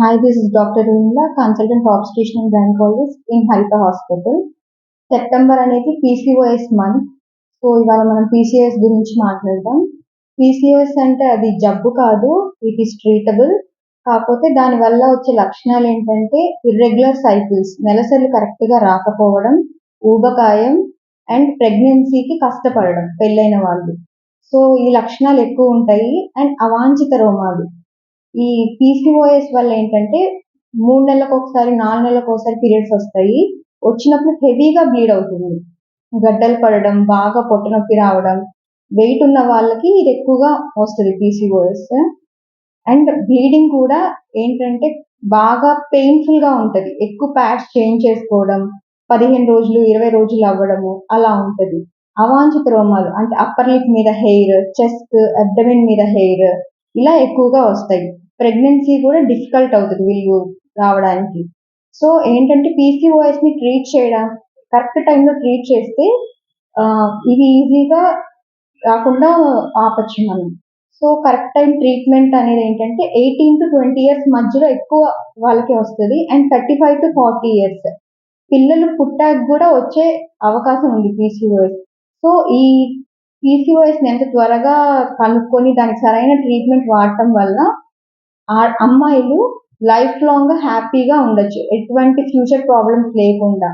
Hi, this is Dr. Roonla, consultant obstetrician and gynecologist in Haritha Hospital. September అనేది PCOS month. So ఇవాళ మనం PCOS గురించి మాట్లాడదాం. PCOS అంటే అది జబ్బు కాదు, ఇట్ ఈస్ ట్రీటబుల్. కాకపోతే దానివల్ల వచ్చే లక్షణాలు ఏంటంటే ఇర్రెగ్యులర్ సైకిల్స్, నెలసరి కరెక్ట్గా రాకపోవడం, ఊబకాయం అండ్ ప్రెగ్నెన్సీకి కష్టపడడం పెళ్ళైన వాళ్ళు. సో ఈ లక్షణాలు ఎక్కువ ఉంటాయి. అండ్ అవాంఛిత రోమాలు, ఈ పీసీఓఎస్ వల్ల ఏంటంటే 3 నెలలకు ఒకసారి 4 నెలలకు ఒకసారి పీరియడ్స్ వస్తాయి. వచ్చినప్పుడు హెవీగా బ్లీడ్ అవుతుంది, గడ్డలు పడడం, బాగా పొట్ట నొప్పి రావడం. వెయిట్ ఉన్న వాళ్ళకి ఇది ఎక్కువగా వస్తుంది పీసీఓఎస్. అండ్ బ్లీడింగ్ కూడా ఏంటంటే బాగా పెయిన్ఫుల్ గా ఉంటది, ఎక్కువ ప్యాడ్స్ చేంజ్ చేసుకోవడం, 15 రోజులు 20 రోజులు అవ్వడము అలా ఉంటది. అవాంఛిత రోమాలు అంటే అప్పర్ లిప్ మీద హెయిర్, చెస్ట్ అబ్డమెన్ మీద హెయిర్ ఇలా ఎక్కువగా వస్తాయి. ప్రెగ్నెన్సీ కూడా డిఫికల్ట్ అవుతుంది వీళ్ళు రావడానికి. సో ఏంటంటే పీసీఓఎస్ ని ట్రీట్ చేయడం, కరెక్ట్ టైంలో ట్రీట్ చేస్తే ఇవి ఈజీగా రాకుండా ఆపచ్చు మనం. సో కరెక్ట్ టైం ట్రీట్మెంట్ అనేది ఏంటంటే 18 to 20 ఇయర్స్ మధ్యలో ఎక్కువ వాళ్ళకి వస్తుంది. అండ్ 35 to 40 ఇయర్స్ పిల్లలు పుట్టాక కూడా వచ్చే అవకాశం ఉంది పీసీఓఎస్. సో ఈ పీసీఓఎస్ ఎంత త్వరగా కనుక్కొని దానికి సరైన ట్రీట్మెంట్ వాడటం వల్ల ఆ అమ్మాయిలు లైఫ్ లాంగ్ హ్యాపీగా ఉండొచ్చు, ఎటువంటి ఫ్యూచర్ ప్రాబ్లమ్స్ లేకుండా.